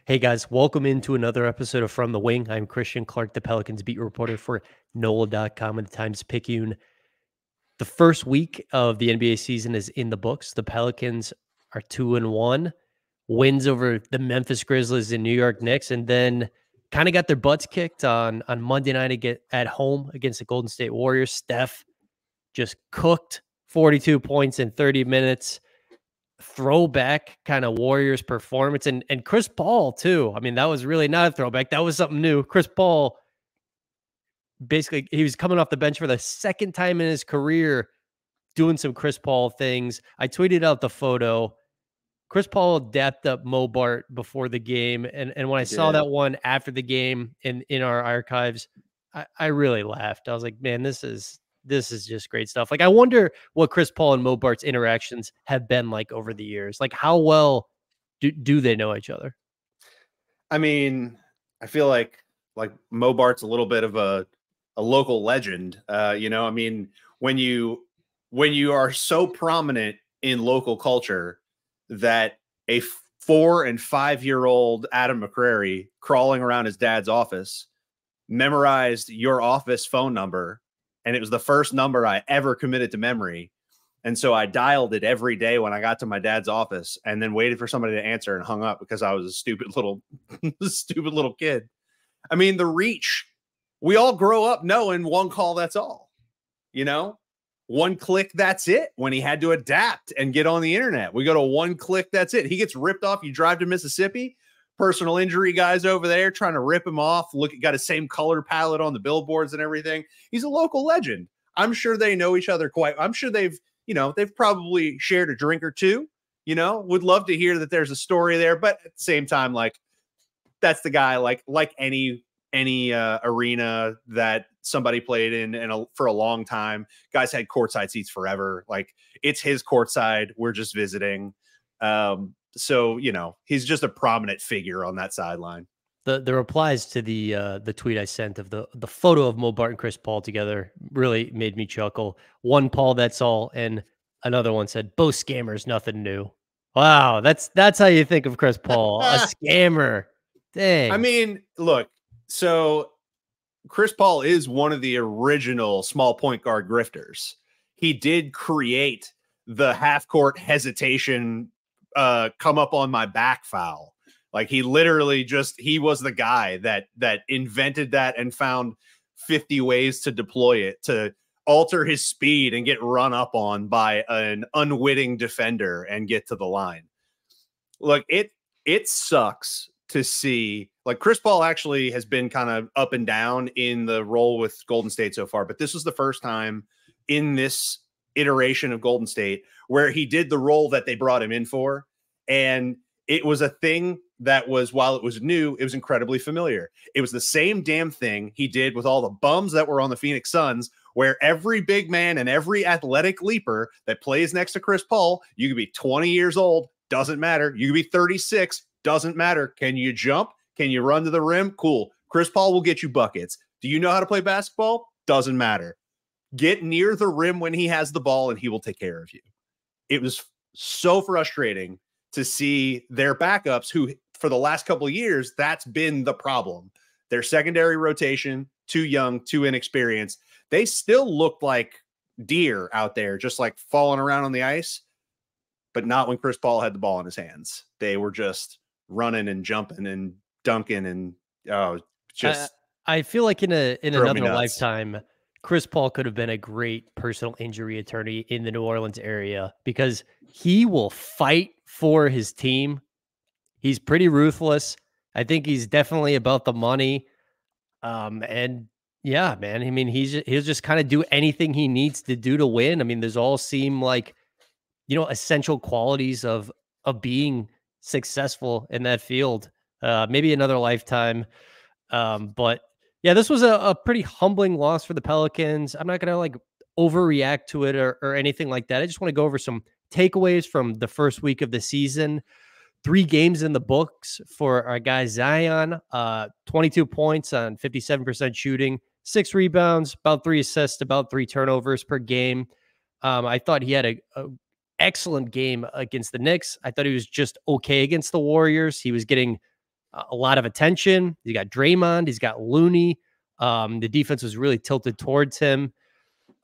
Hey guys, welcome into another episode of From the Wing. I'm Christian Clark, the Pelicans beat reporter for NOLA.com and the Times-Picayune. The first week of the NBA season is in the books. The Pelicans are 2-1, wins over the Memphis Grizzlies and New York Knicks, and then kind of got their butts kicked on Monday night at home against the Golden State Warriors. Steph just cooked 42 points in 30 minutes. Throwback kind of Warriors performance, and Chris Paul too. I mean, that was really not a throwback. That was something new. Chris Paul, basically, he was coming off the bench for the second time in his career doing some Chris Paul things. I tweeted out the photo. Chris Paul dapped up Mobart before the game, and when I saw that one after the game in our archives, I really laughed. I was like, man, this is just great stuff. Like, I wonder what Chris Paul and Mobart's interactions have been like over the years. Like, how well do they know each other? I mean, I feel like Mobart's a little bit of a local legend. I mean, when you are so prominent in local culture that a 4 and 5 year old Adam McCrary crawling around his dad's office memorized your office phone number, and it was the first number I ever committed to memory. And so I dialed it every day when I got to my dad's office and then waited for somebody to answer and hung up because I was a stupid little kid. I mean, the reach, we all grow up knowing one call, that's all, one click. That's it. When he had to adapt and get on the internet, we go to one click. That's it. He gets ripped off. You drive to Mississippi, personal injury guys over there trying to rip him off. Got a same color palette on the billboards and everything. He's a local legend. I'm sure they know each other I'm sure they've probably shared a drink or two, would love to hear that there's a story there. But at the same time, like, that's the guy, like any arena that somebody played in for a long time. Guys had courtside seats forever. Like, it's his courtside. We're just visiting. So, he's just a prominent figure on that sideline. The replies to the tweet I sent of the photo of Mobart and Chris Paul together really made me chuckle. One, Paul, that's all, and another one said, both scammers, nothing new. Wow, that's how you think of Chris Paul, a scammer. Dang. I mean, look, so Chris Paul is one of the original small point guard grifters. He did create the half-court hesitation come up on my back foul. Like, he literally he was the guy that invented that and found 50 ways to deploy it to alter his speed and get run up on by an unwitting defender and get to the line. Look, it sucks to see, like, Chris Paul actually has been kind of up and down in the role with Golden State so far, but this was the first time in this iteration of Golden State where he did the role that they brought him in for. And it was a thing that was, while it was new, it was incredibly familiar. It was the same damn thing he did with all the bums that were on the Phoenix Suns, where every big man and every athletic leaper that plays next to Chris Paul, you could be 20 years old, doesn't matter. You could be 36, doesn't matter. Can you jump? Can you run to the rim? Cool. Chris Paul will get you buckets. Do you know how to play basketball? Doesn't matter. Get near the rim when he has the ball and he will take care of you. It was so frustrating to see their backups, who for the last couple of years, that's been the problem. Their secondary rotation, too young, too inexperienced. They still looked like deer out there, just like falling around on the ice, but not when Chris Paul had the ball in his hands. They were just running and jumping and dunking and I feel like in another lifetime, Chris Paul could have been a great personal injury attorney in the New Orleans area because he will fight for his team. He's pretty ruthless. I think he's definitely about the money. And yeah, man, I mean, he'll just kind of do anything he needs to do to win. I mean, there's all seem like, essential qualities of being successful in that field. Maybe another lifetime. But yeah, this was a pretty humbling loss for the Pelicans. I'm not going to overreact to it or anything like that. I just want to go over some takeaways from the first week of the season. 3 games in the books for our guy Zion, 22 points on 57% shooting, 6 rebounds, about 3 assists, about 3 turnovers per game. I thought he had a excellent game against the Knicks. I thought he was just okay against the Warriors. He was getting a lot of attention. He's got Draymond, he's got Looney. The defense was really tilted towards him.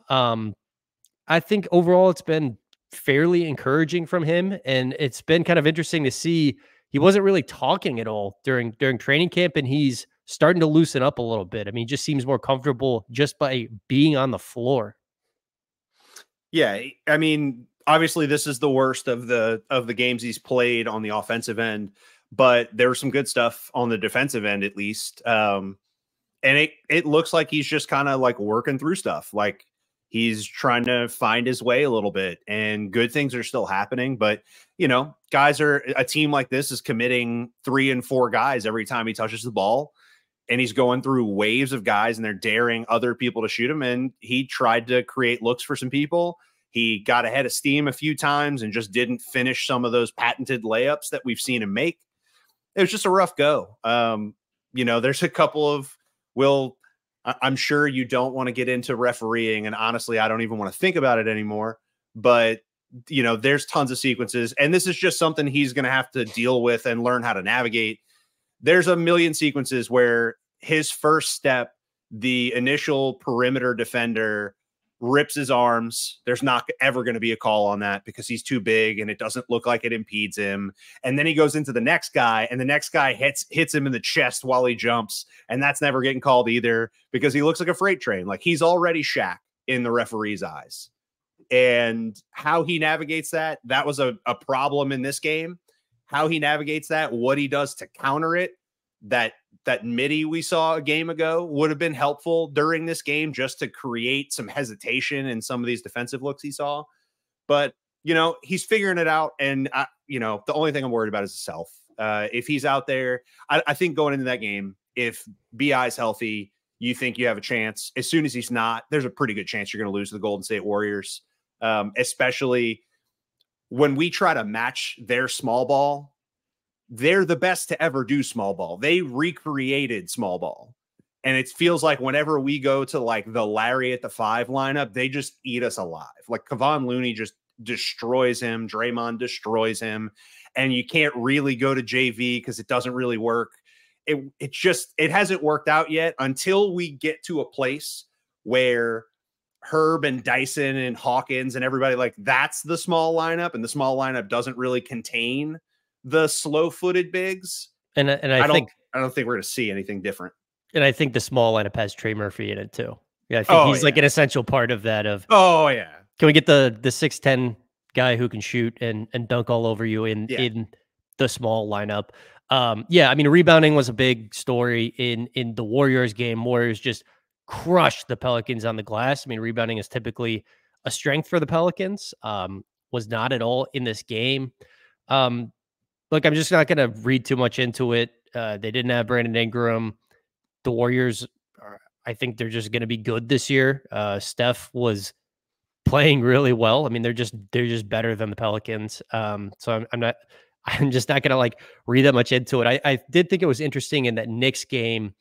I think overall it's been fairly encouraging from him, and it's been kind of interesting to see. He wasn't really talking at all during training camp, and he's starting to loosen up a little bit. I mean, he just seems more comfortable just by being on the floor. Yeah, I mean, obviously this is the worst of the games he's played on the offensive end, but there was some good stuff on the defensive end at least. And it looks like he's just kind of like working through stuff. Like he's trying to find his way a little bit, and good things are still happening. But, you know, a team like this is committing 3 and 4 guys every time he touches the ball. And he's going through waves of guys, and they're daring other people to shoot him. And he tried to create looks for some people. He got ahead of steam a few times and just didn't finish some of those patented layups that we've seen him make. It was just a rough go. You know, there's a couple of, I'm sure you don't want to get into refereeing, and honestly, I don't even want to think about it anymore. But, you know, there's tons of sequences, and this is just something he's going to have to deal with and learn how to navigate. There's a million sequences where his first step, the initial perimeter defender rips his arms. There's not ever going to be a call on that because he's too big and it doesn't look like it impedes him. And then he goes into the next guy, and the next guy hits him in the chest while he jumps. And that's never getting called either because he looks like a freight train. Like he's already Shaq in the referee's eyes. And how he navigates that was a problem in this game. How he navigates that, what he does to counter it, that midi we saw a game ago would have been helpful during this game just to create some hesitation in some of these defensive looks he saw. But, you know, he's figuring it out. And, you know, the only thing I'm worried about is himself. If he's out there, I think going into that game, if B.I. is healthy, you think you have a chance. As soon as he's not, there's a pretty good chance you're going to lose to the Golden State Warriors, especially when we try to match their small ball. They're the best to ever do small ball. They recreated small ball. And it feels like whenever we go to like the Larry at the 5 lineup, they just eat us alive. Like Kevon Looney just destroys him. Draymond destroys him. And you can't really go to JV because it doesn't really work. It hasn't worked out yet until we get to a place where Herb and Dyson and Hawkins and everybody, like that's the small lineup, and the small lineup doesn't really contain the slow-footed bigs. And I don't think we're going to see anything different. And I think the small lineup has Trey Murphy in it too. Yeah, I think he's like an essential part of that. Can we get the 6'10" guy who can shoot and dunk all over you in the small lineup? Yeah, I mean, rebounding was a big story in the Warriors game. Warriors just crushed the Pelicans on the glass. I mean, rebounding is typically a strength for the Pelicans. Was not at all in this game. Look, I'm just not going to read too much into it. They didn't have Brandon Ingram. The Warriors, I think they're just going to be good this year. Steph was playing really well. I mean, they're just better than the Pelicans. So I'm just not going to like read that much into it. I did think it was interesting in that Knicks game.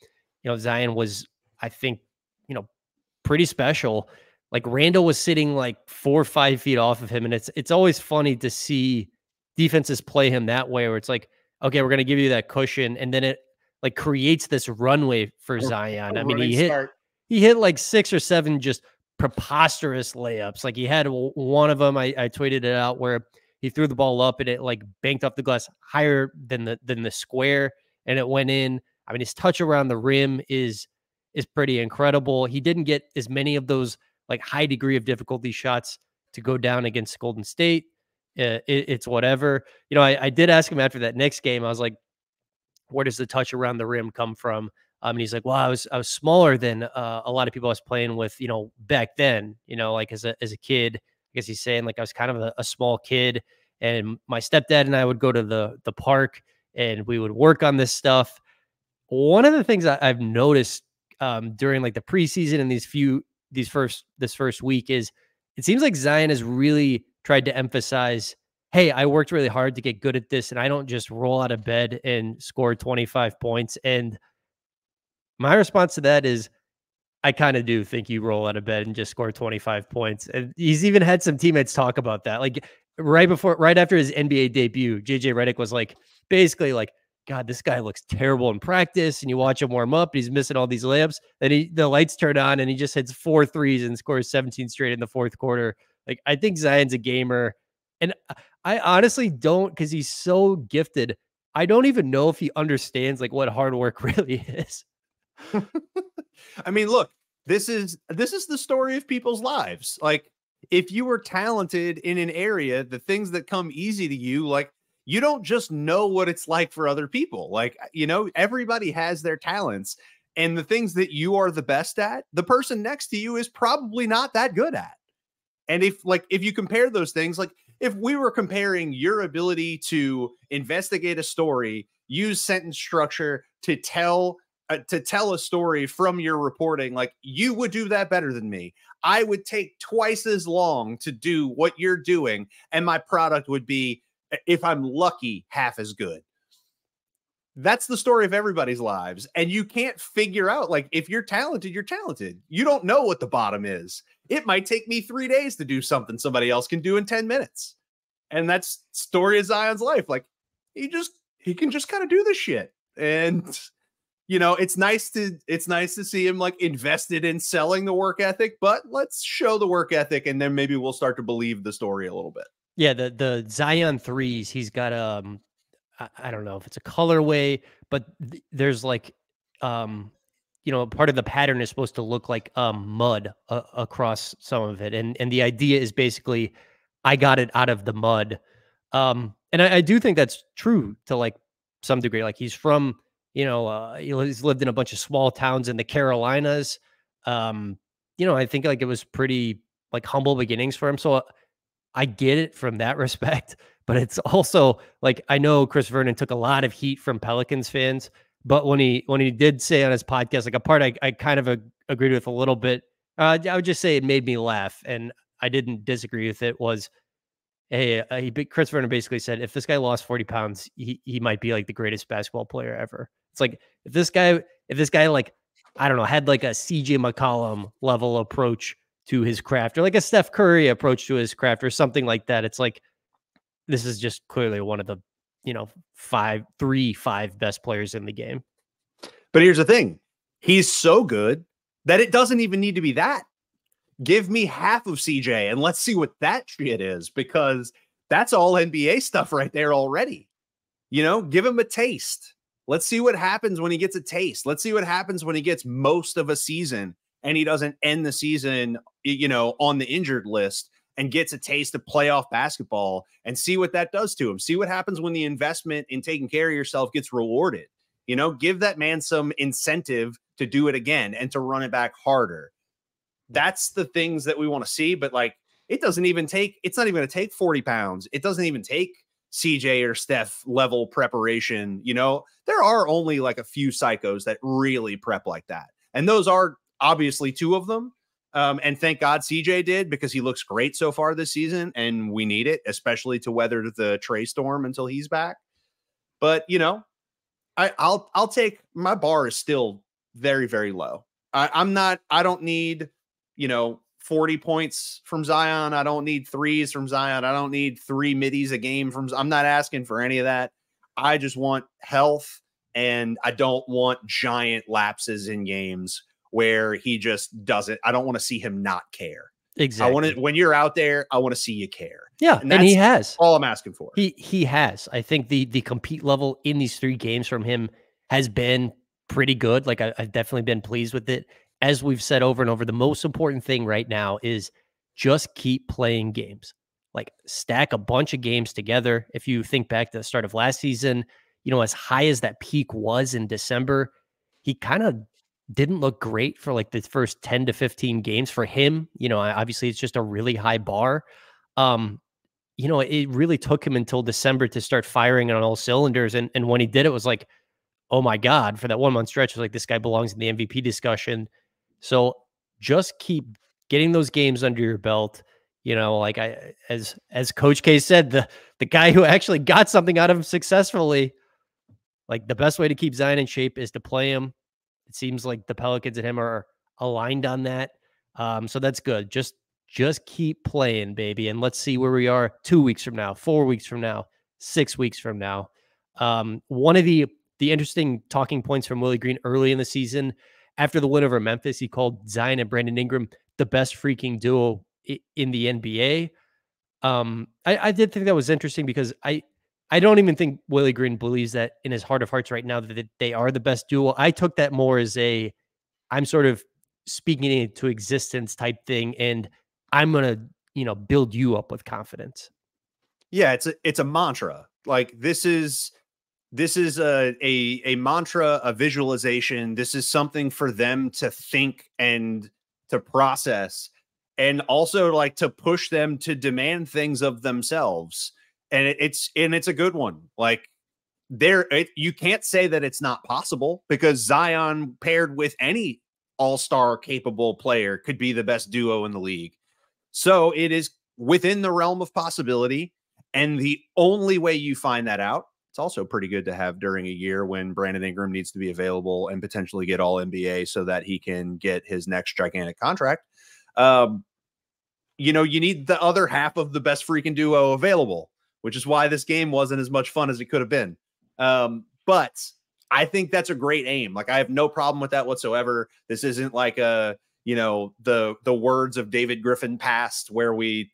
You know, Zion was, I think, you know, pretty special. Like Randall was sitting like 4 or 5 feet off of him, and it's always funny to see defenses play him that way, where it's like, okay, we're going to give you that cushion, and then it like creates this runway for Zion. I mean, he hit like 6 or 7 just preposterous layups. Like he had one of them, I tweeted it out, where he threw the ball up and it like banked off the glass higher than the square, and it went in. I mean, his touch around the rim is pretty incredible. He didn't get as many of those like high degree of difficulty shots to go down against Golden State. It's whatever. You know, I did ask him after that next game. I was like, where does the touch around the rim come from? And he's like, well, I was smaller than a lot of people I was playing with, you know, back then, you know, like as a kid. I guess he's saying like I was kind of a small kid, and my stepdad and I would go to the park and we would work on this stuff. One of the things I've noticed during like the preseason and this first week is it seems like Zion has really tried to emphasize, hey, I worked really hard to get good at this, and I don't just roll out of bed and score 25 points. And my response to that is, I kind of do think you roll out of bed and just score 25 points. And he's even had some teammates talk about that. Like right after his NBA debut, JJ Redick was like, basically like, God, this guy looks terrible in practice. And you watch him warm up, and he's missing all these layups. Then the lights turn on, and he just hits 4 threes and scores 17 straight in the fourth quarter. Like, I think Zion's a gamer. And I honestly don't, because he's so gifted. I don't even know if he understands like what hard work really is. I mean, look, this is the story of people's lives. Like, if you were talented in an area, the things that come easy to you, like, you don't just know what it's like for other people. Like, everybody has their talents, and the things that you are the best at, the person next to you is probably not that good at. And if you compare those things, like if we were comparing your ability to investigate a story, use sentence structure to tell a story from your reporting, like, you would do that better than me. I would take twice as long to do what you're doing, and my product would be, if I'm lucky, half as good. That's the story of everybody's lives. And you can't figure out, like, if you're talented, you're talented. You don't know what the bottom is. It might take me 3 days to do something somebody else can do in 10 minutes. And that's story of Zion's life. Like, he can just kind of do this shit. And, it's nice to see him like invested in selling the work ethic, but let's show the work ethic, and then maybe we'll start to believe the story a little bit. Yeah. The Zion threes, he's got, I don't know if it's a colorway, but there's like, part of the pattern is supposed to look like mud across some of it. And the idea is basically, I got it out of the mud. And I do think that's true to like some degree. Like, he's from, he's lived in a bunch of small towns in the Carolinas. I think like it was pretty like humble beginnings for him. So I get it from that respect, but it's also like, I know Chris Vernon took a lot of heat from Pelicans fans, but when he did say on his podcast, like a part I kind of agreed with a little bit, I would just say it made me laugh, and I didn't disagree with it, was, hey, Chris Vernon basically said, if this guy lost 40 pounds, he might be like the greatest basketball player ever. It's like, if this guy, like, I don't know, had like a CJ McCollum level approach to his craft, or like a Steph Curry approach to his craft, or something like that, it's like, this is just clearly one of the, 5 best players in the game. But here's the thing. He's so good that it doesn't even need to be that. Give me half of CJ and let's see what that shit is, because that's all NBA stuff right there already. Give him a taste. Let's see what happens when he gets a taste. Let's see what happens when he gets most of a season and he doesn't end the season, on the injured list, and gets a taste of playoff basketball, and see what that does to him. See what happens when the investment in taking care of yourself gets rewarded. Give that man some incentive to do it again and to run it back harder. That's the things that we want to see. But like, it's not even going to take 40 pounds. It doesn't even take CJ or Steph level preparation. There are only like a few psychos that really prep like that. And those are obviously 2 of them. And thank God CJ did, because he looks great so far this season, and we need it, especially to weather the Trey storm until he's back. But, I'll take, my bar is still very, very low. I don't need, 40 points from Zion. I don't need threes from Zion. I don't need 3 middies a game I'm not asking for any of that. I just want health, and I don't want giant lapses in games where he just doesn't. I don't want to see him not care. Exactly. When you're out there, I want to see you care. Yeah, and he has. All I'm asking for. He has. I think the compete level in these 3 games from him has been pretty good. Like, I've definitely been pleased with it. As we've said over and over, the most important thing right now is just keep playing games. Like, stack a bunch of games together. If you think back to the start of last season, as high as that peak was in December, he kind of didn't look great for like the first 10 to 15 games for him. Obviously it's just a really high bar. It really took him until December to start firing on all cylinders. And when he did, it was like, oh my God, for that 1 month stretch, it was like, this guy belongs in the MVP discussion. So just keep getting those games under your belt. Like, as Coach K said, the guy who actually got something out of him successfully, like, the best way to keep Zion in shape is to play him. It seems like the Pelicans and him are aligned on that. So that's good. Just keep playing, baby. And let's see where we are 2 weeks from now, 4 weeks from now, 6 weeks from now. One of the interesting talking points from Willie Green early in the season, after the win over Memphis, he called Zion and Brandon Ingram the best freaking duo in the NBA. I did think that was interesting because I don't even think Willie Green believes that in his heart of hearts right now that they are the best duo. I took that more as I'm sort of speaking it into existence type thing, and I'm gonna build you up with confidence. Yeah, it's a mantra. Like this is a mantra, a visualization. This is something for them to think and to process, and also like to push them to demand things of themselves. And it's a good one. Like you can't say that it's not possible, because Zion paired with any all-star capable player could be the best duo in the league. So it is within the realm of possibility. And the only way you find that out, it's also pretty good to have during a year when Brandon Ingram needs to be available and potentially get all NBA so that he can get his next gigantic contract. You need the other half of the best freaking duo available, which is why this game wasn't as much fun as it could have been. But I think that's a great aim. Like, I have no problem with that whatsoever. This isn't like the words of David Griffin past, where we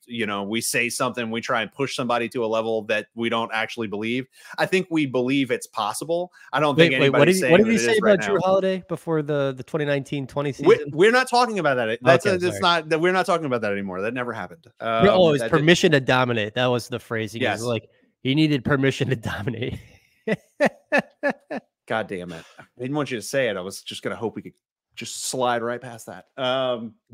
say something, we try and push somebody to a level that we don't actually believe. I think we believe it's possible. I don't think anybody's saying. What did he say about Drew Holiday before the 2019-20 season? We're not talking about that. We're not talking about that anymore. That never happened. It was permission to dominate. That was the phrasing. Yes. Like, he needed permission to dominate. God damn it. I didn't want you to say it. I was just going to hope we could just slide right past that.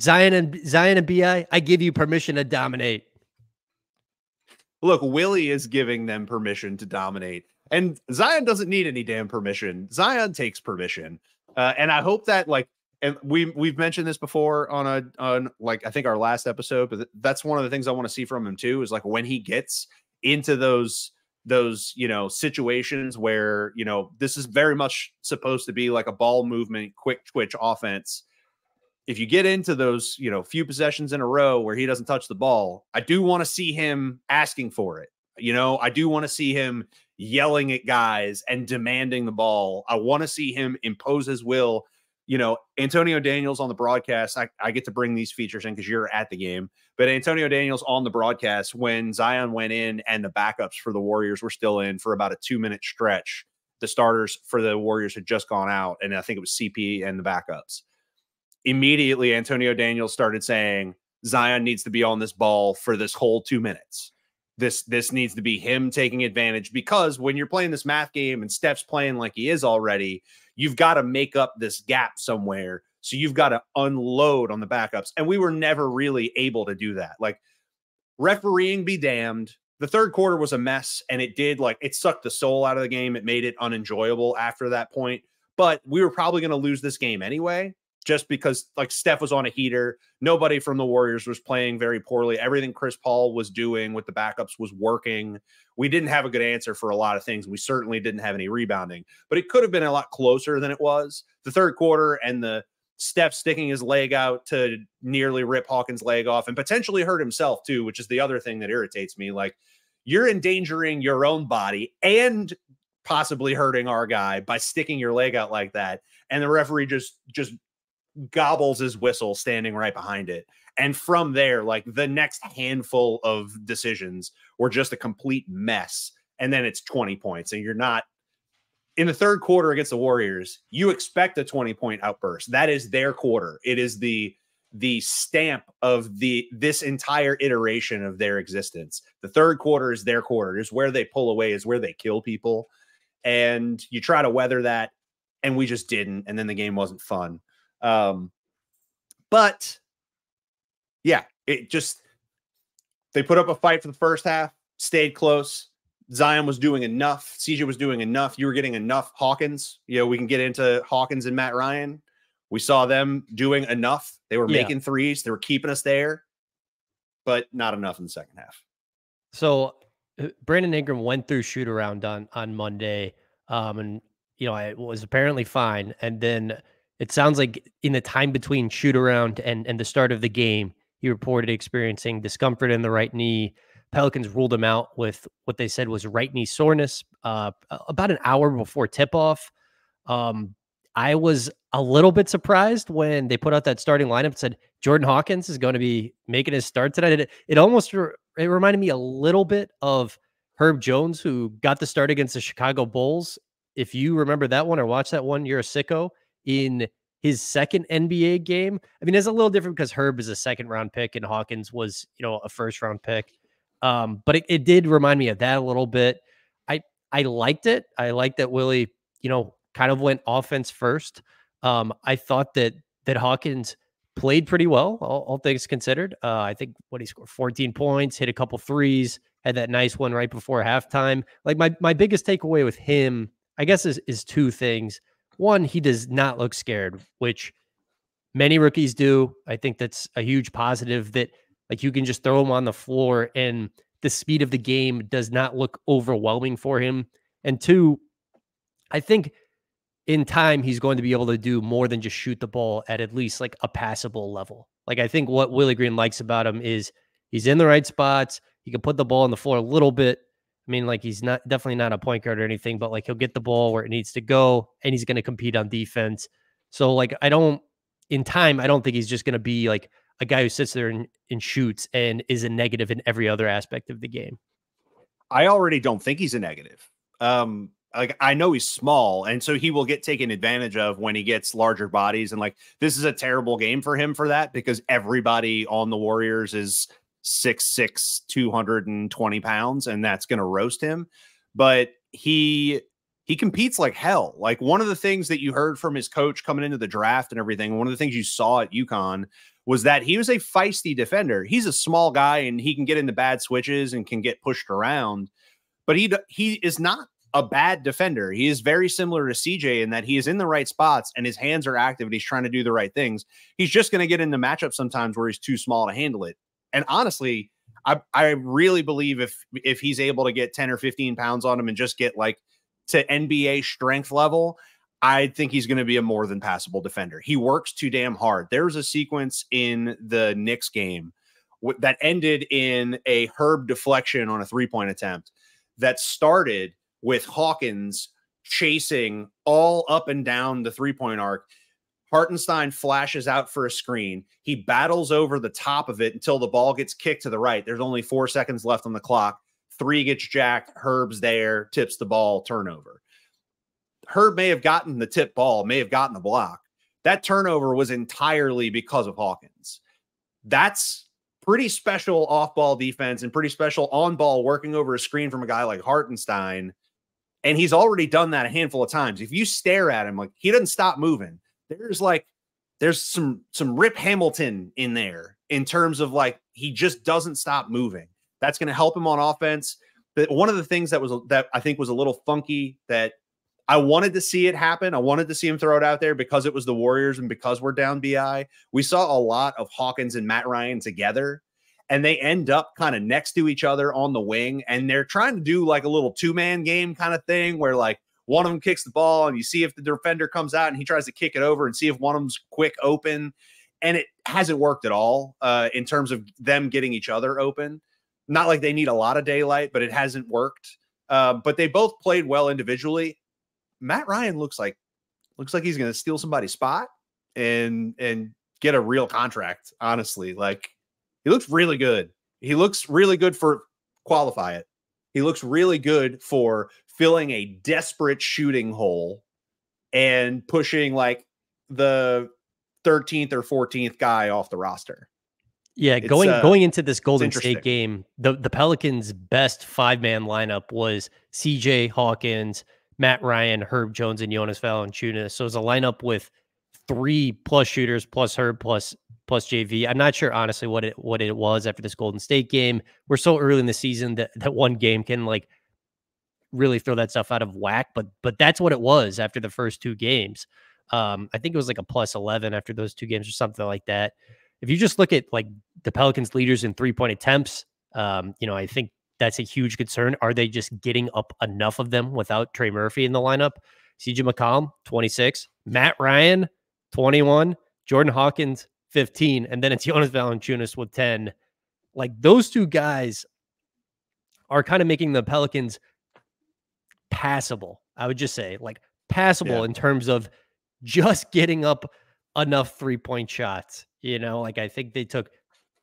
Zion and B.I, I give you permission to dominate. Look, Willie is giving them permission to dominate, and Zion doesn't need any damn permission. Zion takes permission. And I hope that, like, and we've mentioned this before on like, I think our last episode, but that's one of the things I want to see from him too, is like when he gets into those situations where, this is very much supposed to be like a ball movement, quick twitch offense. If you get into those, few possessions in a row where he doesn't touch the ball, I do want to see him asking for it. I do want to see him yelling at guys and demanding the ball. I want to see him impose his will. Antonio Daniels on the broadcast, I get to bring these features in because you're at the game, but Antonio Daniels on the broadcast, when Zion went in and the backups for the Warriors were still in for about a 2-minute stretch, the starters for the Warriors had just gone out, and I think it was CP and the backups. Immediately, Antonio Daniels started saying, Zion needs to be on this ball for this whole 2 minutes. This needs to be him taking advantage, because when you're playing this math game and Steph's playing like he is already, you've got to make up this gap somewhere. So you've got to unload on the backups. And we were never really able to do that. Like, refereeing be damned. The third quarter was a mess, and it sucked the soul out of the game. It made it unenjoyable after that point. But we were probably going to lose this game anyway, just because, like, Steph was on a heater. Nobody from the Warriors was playing very poorly. Everything Chris Paul was doing with the backups was working. We didn't have a good answer for a lot of things. We certainly didn't have any rebounding, but it could have been a lot closer than it was. The third quarter and the Steph sticking his leg out to nearly rip Hawkins' leg off and potentially hurt himself too, which is the other thing that irritates me. Like, you're endangering your own body and possibly hurting our guy by sticking your leg out like that. And the referee just gobbles his whistle standing right behind it. And from there, like, the next handful of decisions were just a complete mess. And then it's 20 points. And you're not in the third quarter against the Warriors. You expect a 20-point outburst. That is their quarter. It is the stamp of this entire iteration of their existence. The third quarter is their quarter. Is where they pull away, is where they kill people. And you try to weather that, and we just didn't. And then the game wasn't fun. But yeah, they put up a fight for the first half, stayed close. Zion was doing enough. CJ was doing enough. You were getting enough Hawkins. We can get into Hawkins and Matt Ryan. We saw them doing enough. They were making threes. They were keeping us there, but not enough in the second half. So Brandon Ingram went through shoot around on Monday. And it was apparently fine. And then it sounds like in the time between shoot around and the start of the game, he reported experiencing discomfort in the right knee, Pelicans ruled him out with what they said was right knee soreness about an hour before tip-off. I was a little bit surprised when they put out that starting lineup and said Jordan Hawkins is going to be making his start tonight. It almost it reminded me a little bit of Herb Jones, who got the start against the Chicago Bulls. If you remember that one or watch that one, you're a sicko. In his second NBA game, I mean, it's a little different because Herb is a second round pick and Hawkins was, a first round pick. But it did remind me of that a little bit. I liked it. I liked that Willie, kind of went offense first. I thought that Hawkins played pretty well, all things considered. I think he scored 14 points, hit a couple threes, had that nice one right before halftime. Like my biggest takeaway with him, I guess, is two things. One, he does not look scared, which many rookies do. I think that's a huge positive, that like you can just throw him on the floor and the speed of the game does not look overwhelming for him. And two, I think in time, he's going to be able to do more than just shoot the ball at least like a passable level. Like, I think what Willie Green likes about him is he's in the right spots. He can put the ball on the floor a little bit. I mean, like, he's definitely not a point guard or anything, but like he'll get the ball where it needs to go and he's going to compete on defense. So like, in time, I don't think he's just going to be like a guy who sits there and shoots and is a negative in every other aspect of the game. I already don't think he's a negative. Like, I know he's small, and so he will get taken advantage of when he gets larger bodies. And like, this is a terrible game for him for that, because everybody on the Warriors is 6'6", 220 pounds, and that's going to roast him. But he competes like hell. Like, one of the things that you heard from his coach coming into the draft and everything, one of the things you saw at UConn was that he was a feisty defender. He's a small guy and he can get into bad switches and can get pushed around, but he is not a bad defender. He is very similar to CJ in that he is in the right spots and his hands are active and he's trying to do the right things. He's just going to get into matchups sometimes where he's too small to handle it. And honestly, I really believe if he's able to get 10 or 15 pounds on him and just get like to NBA strength level, I think he's going to be a more than passable defender. He works too damn hard. There's a sequence in the Knicks game that ended in a Herb deflection on a three-point attempt that started with Hawkins chasing all up and down the three-point arc. Hartenstein flashes out for a screen. He battles over the top of it until the ball gets kicked to the right. There's only 4 seconds left on the clock. 3 gets jacked. Herb's there, tips the ball, turnover. Herb may have gotten the tip ball, may have gotten the block. That turnover was entirely because of Hawkins. That's pretty special off-ball defense and pretty special on-ball working over a screen from a guy like Hartenstein. And he's already done that a handful of times. If you stare at him, like, he doesn't stop moving. There's some Rip Hamilton in there in terms of like, he just doesn't stop moving. That's going to help him on offense. But one of the things that I think was a little funky, that I wanted to see it happen, I wanted to see him throw it out there because it was the Warriors and because we're down BI. We saw a lot of Hawkins and Matt Ryan together, and they end up kind of next to each other on the wing, and they're trying to do like a little two-man game kind of thing where like one of them kicks the ball and you see if the defender comes out and he tries to kick it over and see if one of them's quick open. And it hasn't worked at all in terms of them getting each other open. Not like they need a lot of daylight, but it hasn't worked. But they both played well individually. Matt Ryan looks like he's going to steal somebody's spot and get a real contract. Honestly, like, he looks really good. He looks really good for qualify it. He looks really good for filling a desperate shooting hole and pushing like the 13th or 14th guy off the roster. Yeah, going into this Golden State game, the Pelicans' best 5-man lineup was CJ, Hawkins, Matt Ryan, Herb Jones, and Jonas Valanciunas. So it's a lineup with 3+ shooters plus Herb plus JV. I'm not sure honestly what it was after this Golden State game. We're so early in the season that one game can like really throw that stuff out of whack, but that's what it was after the first 2 games. I think it was like a +11 after those 2 games or something like that. If you just look at like the Pelicans leaders in 3-point attempts, I think that's a huge concern. Are they just getting up enough of them without Trey Murphy in the lineup? CJ McCollum, 26, Matt Ryan, 21, Jordan Hawkins, 15, and then it's Jonas Valanciunas with 10. Like, those 2 guys are kind of making the Pelicans passable. I would just say like passable in terms of just getting up enough 3-point shots. You know, like I think they took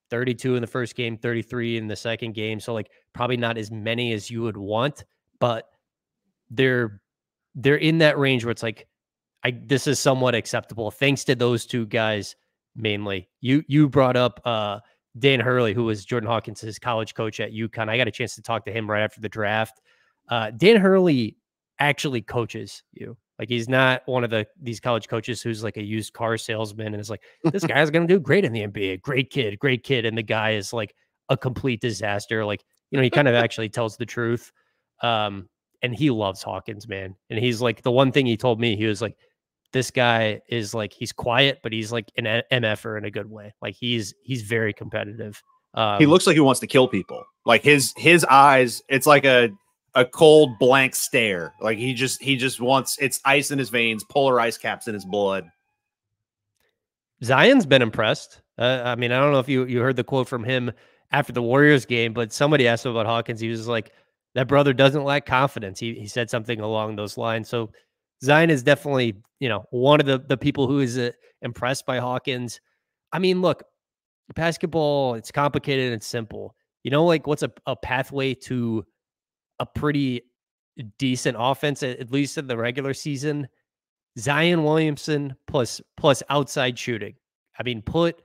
32 in the first game, 33 in the second game. So like probably not as many as you would want, but they're in that range where it's like this is somewhat acceptable thanks to those two guys mainly. You brought up Dan Hurley, who was Jordan Hawkins' college coach at UConn. I got a chance to talk to him right after the draft. Dan Hurley actually coaches you. Like he's not one of these college coaches who's like a used car salesman and is like, this guy's gonna do great in the NBA. Great kid. And the guy is like a complete disaster. Like, you know, he kind of actually tells the truth. And he loves Hawkins, man. And he's like, the one thing he told me, he was like, this guy is like, he's quiet, but he's like an MFer in a good way. Like he's very competitive. He looks like he wants to kill people. Like his eyes, it's like a cold blank stare. Like he just wants, it's ice in his veins, polar ice caps in his blood. Zion's been impressed. I mean, I don't know if you heard the quote from him after the Warriors game, but somebody asked him about Hawkins. He was like, that brother doesn't lack confidence. He said something along those lines. So Zion is definitely, you know, one of the people who is impressed by Hawkins. I mean, look, basketball, it's complicated and simple. You know, like what's a pathway to a pretty decent offense, at least in the regular season? Zion Williamson plus outside shooting. I mean, put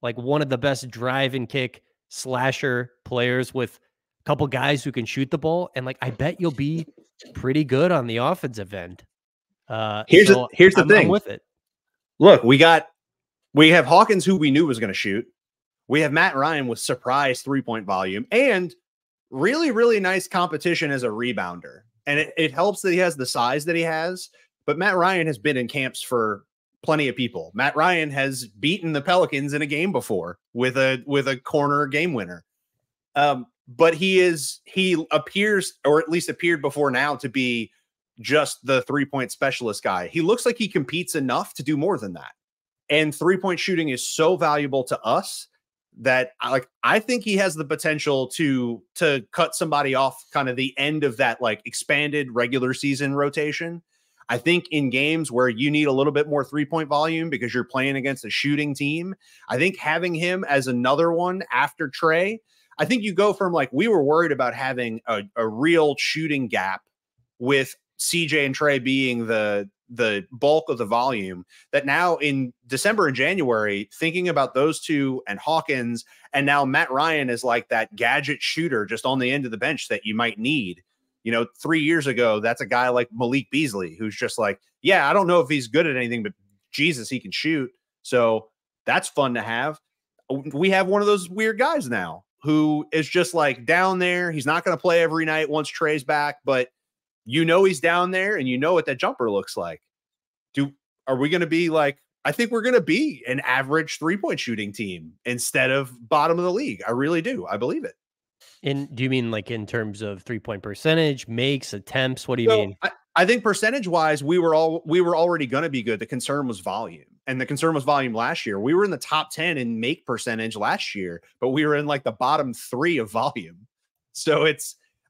like one of the best drive and kick slasher players with a couple guys who can shoot the ball, and like I bet you'll be pretty good on the offensive end. Here's the thing. I'm with it. Look, we have Hawkins, who we knew was going to shoot. We have Matt Ryan with surprise 3-point volume and really, really nice competition as a rebounder. And it helps that he has the size that he has. But Matt Ryan has been in camps for plenty of people. Matt Ryan has beaten the Pelicans in a game before with a corner game winner. But he appears, or at least appeared before now, to be just the 3-point specialist guy. He looks like he competes enough to do more than that. And 3-point shooting is so valuable to us that I think he has the potential to cut somebody off kind of the end of that like expanded regular season rotation. I think in games where you need a little bit more 3-point volume because you're playing against a shooting team, I think having him as another one after Trey, I think you go from like, we were worried about having a real shooting gap with CJ and Trey being the bulk of the volume, that now in December and January, thinking about those two and Hawkins, and now Matt Ryan is like that gadget shooter just on the end of the bench that you might need. You know, 3 years ago, that's a guy like Malik Beasley, who's just like, yeah, I don't know if he's good at anything, but Jesus, he can shoot. So that's fun to have. We have one of those weird guys now who is just like down there. He's not going to play every night once Trey's back, but you know he's down there and you know what that jumper looks like. Are we going to be like, I think we're going to be an average 3-point shooting team instead of bottom of the league. I really do. I believe it. And do you mean like in terms of 3-point percentage, makes, attempts? What do you mean? I think percentage wise, we were already going to be good. The concern was volume, and the concern was volume last year. We were in the top 10 in make percentage last year, but we were in like the bottom 3 of volume. So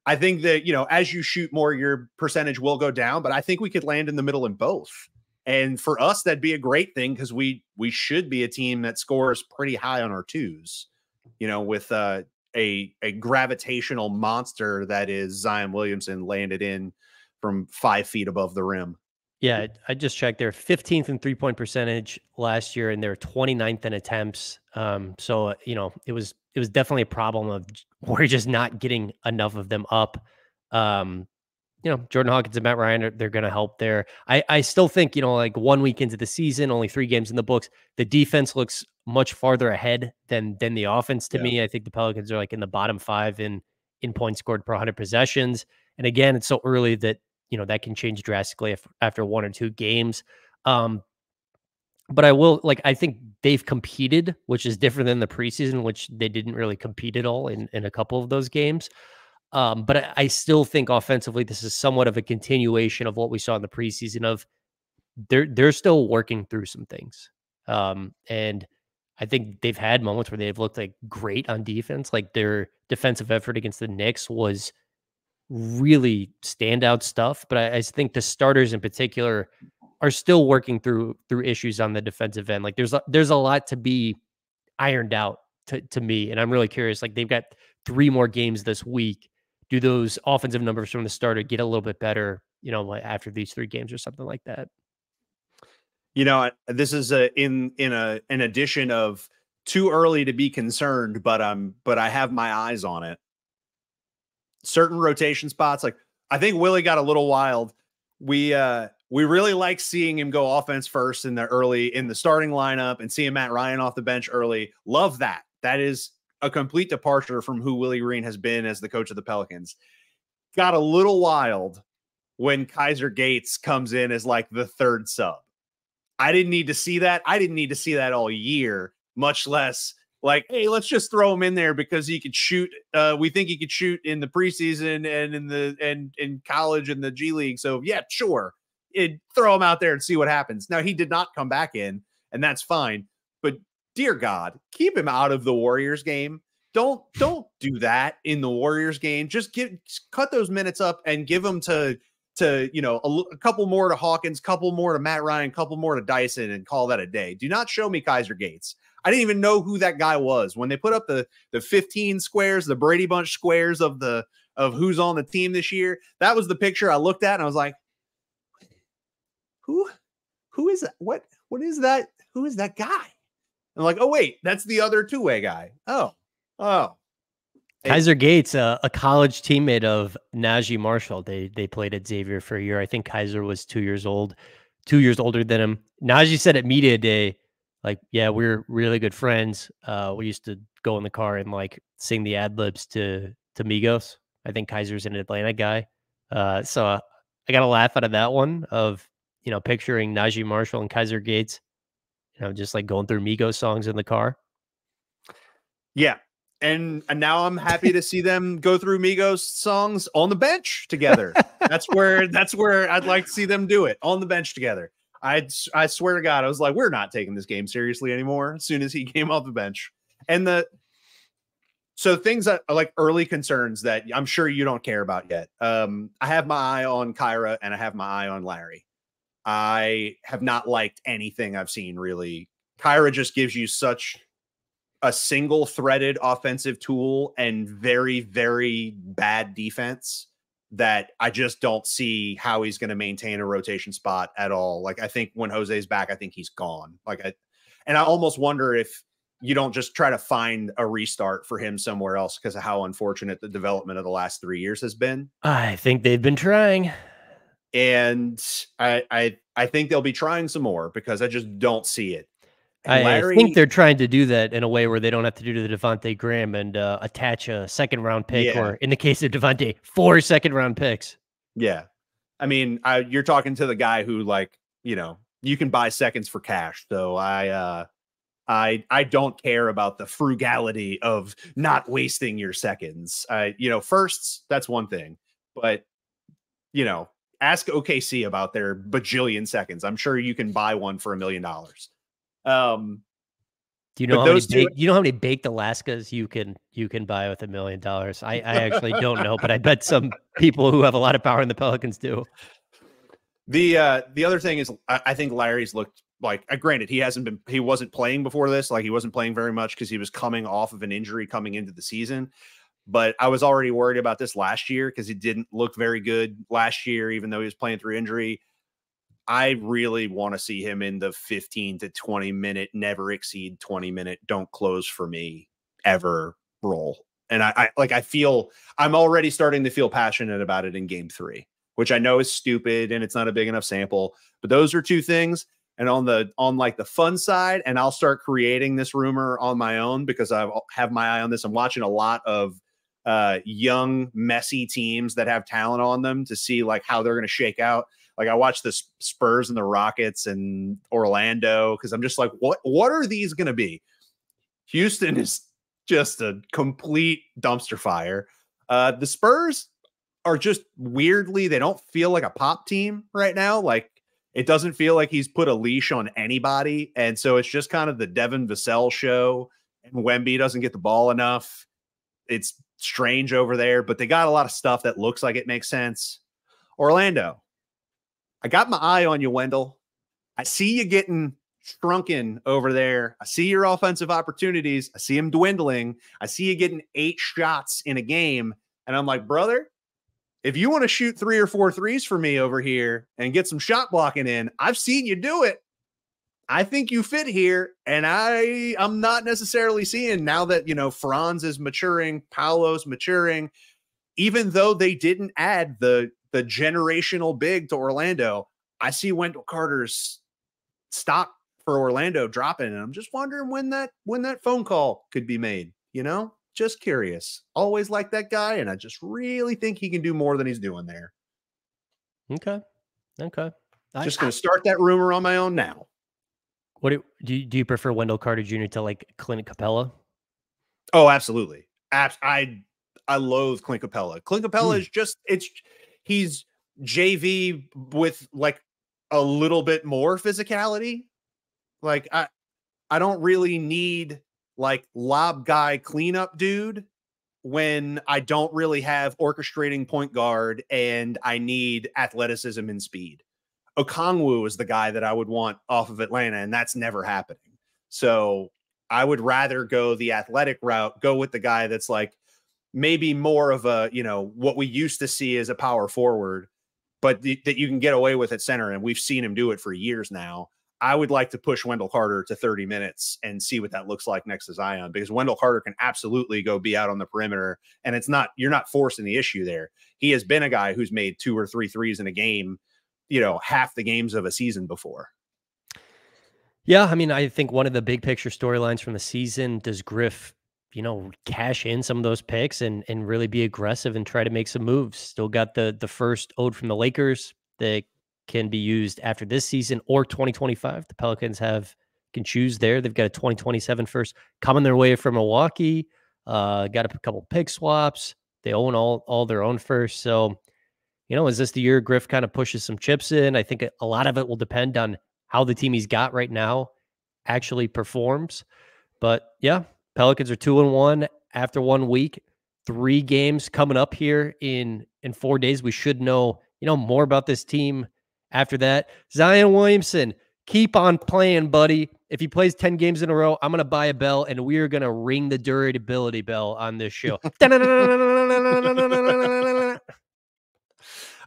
I think that, you know, as you shoot more, your percentage will go down, but I think we could land in the middle in both. And for us, that'd be a great thing because we should be a team that scores pretty high on our twos, you know, with a gravitational monster that is Zion Williamson landed in from 5 feet above the rim. Yeah, I just checked. They're 15th in 3-point percentage last year, and they're 29th in attempts. So you know, it was definitely a problem of we're just not getting enough of them up. You know, Jordan Hawkins and Matt Ryan, they're going to help there. I still think, you know, like 1 week into the season, only 3 games in the books, the defense looks much farther ahead than the offense to me. I think the Pelicans are like in the bottom 5 in points scored per 100 possessions. And again, it's so early that, you know, that can change drastically after 1 or 2 games. But I will, like, I think they've competed, which is different than the preseason, which they didn't really compete at all in a couple of those games. But I still think offensively, this is somewhat of a continuation of what we saw in the preseason of they're still working through some things. And I think they've had moments where they've looked like great on defense. Like they're defensive effort against the Knicks was really standout stuff. But I think the starters in particular are still working through issues on the defensive end. Like there's a lot to be ironed out to me, and I'm really curious. Like they've got 3 more games this week. Do those offensive numbers from the starter get a little bit better, like after these 3 games or something like that? This is an addition of too early to be concerned, but I have my eyes on it. Certain rotation spots, like I think Willie got a little wild. We really like seeing him go offense first in the starting lineup and seeing Matt Ryan off the bench early. Love that. That is a complete departure from who Willie Green has been as the coach of the Pelicans. Got a little wild when Kaiser Gates comes in as like the 3rd sub. I didn't need to see that. I didn't need to see that all year, much less like, hey, let's just throw him in there because he could shoot. We think he could shoot in the preseason and in college and the G League. So yeah, sure. Throw him out there and see what happens. Now he did not come back in, and that's fine. But dear God, keep him out of the Warriors game. Don't do that in the Warriors game. Just cut those minutes up and give them to a couple more to Hawkins, couple more to Matt Ryan, couple more to Dyson, and call that a day. Do not show me Kaiser Gates. I didn't even know who that guy was when they put up the 15 squares, the Brady Bunch squares of who's on the team this year. That was the picture I looked at and I was like, who is that? What is that? Who is that guy? I'm like, oh wait, that's the other 2-way guy. Oh. Kaiser Gates, a college teammate of Najee Marshall. They played at Xavier for a year. I think Kaiser was 2 years old, 2 years older than him. Najee said at media day, like, yeah, we're really good friends. We used to go in the car and like sing the ad libs to Migos. I think Kaiser's an Atlanta guy. So I got a laugh out of that one of, picturing Najee Marshall and Kaiser Gates, just like going through Migos songs in the car. Yeah. And now I'm happy to see them go through Migos songs on the bench together. That's where I'd like to see them do it, on the bench together. I swear to God, I was like, we're not taking this game seriously anymore as soon as he came off the bench. And so things that are like early concerns that I'm sure you don't care about yet. I have my eye on Kyra and I have my eye on Larry. I have not liked anything I've seen, really. Kyra just gives you such a single threaded offensive tool and very, very bad defense that I just don't see how he's going to maintain a rotation spot at all. Like, I think when Jose's back, I think he's gone. And I almost wonder if you don't just try to find a restart for him somewhere else because of how unfortunate the development of the last 3 years has been. I think they've been trying. And I think they'll be trying some more because I just don't see it. I think they're trying to do that in a way where they don't have to do to the Devontae Graham and attach a 2nd-round pick, or in the case of Devontae, 4 2nd-round picks. Yeah. I mean, you're talking to the guy who, like, you can buy seconds for cash. So I don't care about the frugality of not wasting your seconds. Firsts, that's one thing. But, ask OKC about their bajillion seconds. I'm sure you can buy one for $1 million. Do you know how many baked Alaskas you can buy with $1 million? I actually don't know, but I bet some people who have a lot of power in the Pelicans do. The other thing is I think Larry's looked like, granted, he wasn't playing before this. Like, he wasn't playing very much because he was coming off of an injury coming into the season. But I was already worried about this last year because he didn't look very good last year, even though he was playing through injury. I really want to see him in the 15 to 20 minute, never exceed 20 minute, don't close for me ever role. And I feel I'm already starting to feel passionate about it in game 3, which I know is stupid and it's not a big enough sample, but those are 2 things. And on the fun side, and I'll start creating this rumor on my own because I have my eye on this. I'm watching a lot of young, messy teams that have talent on them to see like how they're going to shake out. Like, I watched the Spurs and the Rockets and Orlando because I'm just like, what are these going to be? Houston is just a complete dumpster fire. The Spurs are just weirdly, they don't feel like a pop team right now. Like, it doesn't feel like he's put a leash on anybody. And so it's just kind of the Devin Vassell show, and Wemby doesn't get the ball enough. It's strange over there, but they got a lot of stuff that looks like it makes sense. Orlando, I got my eye on you, Wendell. I see you getting shrunken over there. I see your offensive opportunities. I see them dwindling. I see you getting 8 shots in a game. And I'm like, brother, if you want to shoot 3 or 4 threes for me over here and get some shot blocking in, I've seen you do it. I think you fit here. And I'm not necessarily seeing now that, Franz is maturing, Paolo's maturing, even though they didn't add the generational big to Orlando, I see Wendell Carter's stock for Orlando dropping. And I'm just wondering when that phone call could be made, just curious. Always like that guy. And I just really think he can do more than he's doing there. Okay. Just going to start that rumor on my own now. What do you prefer Wendell Carter Jr. to like Clint Capella? Oh, absolutely. I loathe Clint Capella. Clint Capella is he's JV with like a little bit more physicality. Like I don't really need like lob guy cleanup dude when I don't really have orchestrating point guard and I need athleticism and speed. Okongwu is the guy that I would want off of Atlanta, and that's never happening. So I would rather go the athletic route, go with the guy that's like maybe more of a, what we used to see as a power forward, but that you can get away with at center. And we've seen him do it for years now. I would like to push Wendell Carter to 30 minutes and see what that looks like next to Zion, because Wendell Carter can absolutely go be out on the perimeter. And you're not forcing the issue there. He has been a guy who's made 2 or 3 threes in a game, half the games of a season before. Yeah. I mean, I think one of the big picture storylines from the season, does Griff, cash in some of those picks and really be aggressive and try to make some moves? Still got the first owed from the Lakers that can be used after this season or 2025. The Pelicans can choose there. They've got a 2027 first coming their way from Milwaukee. Got a couple pick swaps. They own all their own first. So, is this the year Griff kind of pushes some chips in? I think a lot of it will depend on how the team he's got right now actually performs. But yeah, Pelicans are 2-1 after 1 week, 3 games coming up here in 4 days. We should know, more about this team after that. Zion Williamson, keep on playing, buddy. If he plays 10 games in a row, I'm going to buy a bell and we are going to ring the durability bell on this show.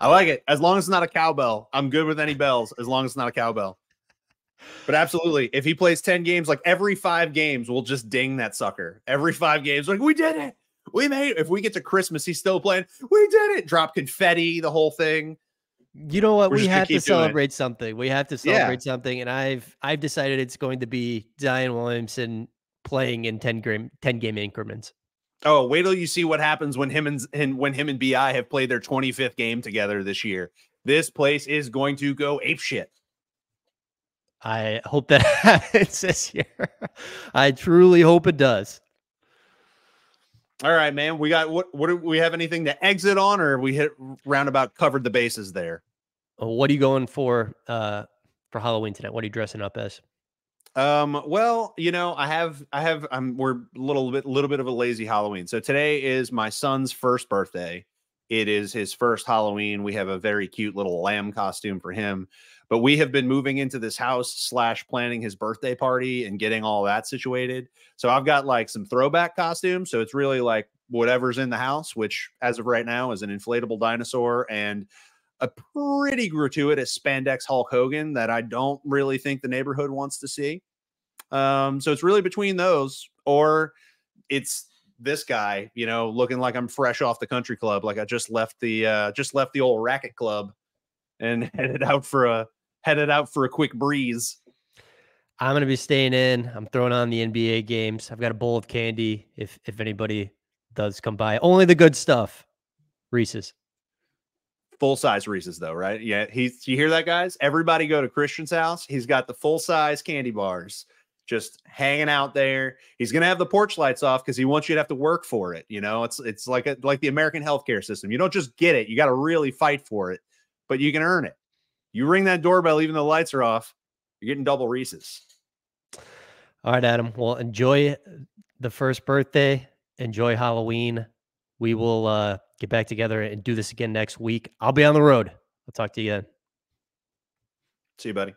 I like it. As long as it's not a cowbell, I'm good with any bells, as long as it's not a cowbell. But absolutely, if he plays 10 games, like every 5 games, we'll just ding that sucker. Every 5 games, like, we did it. We made it. If we get to Christmas, he's still playing. We did it. Drop confetti, the whole thing. You know what? We have to celebrate something. We have to celebrate something. And I've decided it's going to be Zion Williamson playing in 10 game increments. Oh, wait till you see what happens when him and B.I have played their 25th game together this year. This place is going to go apeshit. I hope that happens this year. I truly hope it does. All right, man. We got what do we have anything to exit on, or we roundabout covered the bases there? What are you going for Halloween tonight? What are you dressing up as? Well, we're a little bit of a lazy Halloween. So today is my son's first birthday. It is his first Halloween. We have a very cute little lamb costume for him, but we have been moving into this house / planning his birthday party and getting all that situated. So I've got like some throwback costumes. So it's really like whatever's in the house, which as of right now is an inflatable dinosaur and a pretty gratuitous spandex Hulk Hogan that I don't really think the neighborhood wants to see. So it's really between those, or it's this guy, looking like I'm fresh off the country club. Like I just left the old racket club and headed out for a quick breeze. I'm going to be staying in. I'm throwing on the NBA games. I've got a bowl of candy. If anybody does come by, only the good stuff. Reese's. Full-size Reese's though, right? Yeah. You hear that, guys? Everybody go to Christian's house. He's got the full-size candy bars just hanging out there. He's going to have the porch lights off because he wants you to have to work for it. It's like the American healthcare system. You don't just get it. You got to really fight for it, but you can earn it. You ring that doorbell, even though the lights are off, you're getting double Reese's. All right, Adam. Well, enjoy the first birthday. Enjoy Halloween. We will get back together and do this again next week. I'll be on the road. I'll talk to you then. See you, buddy.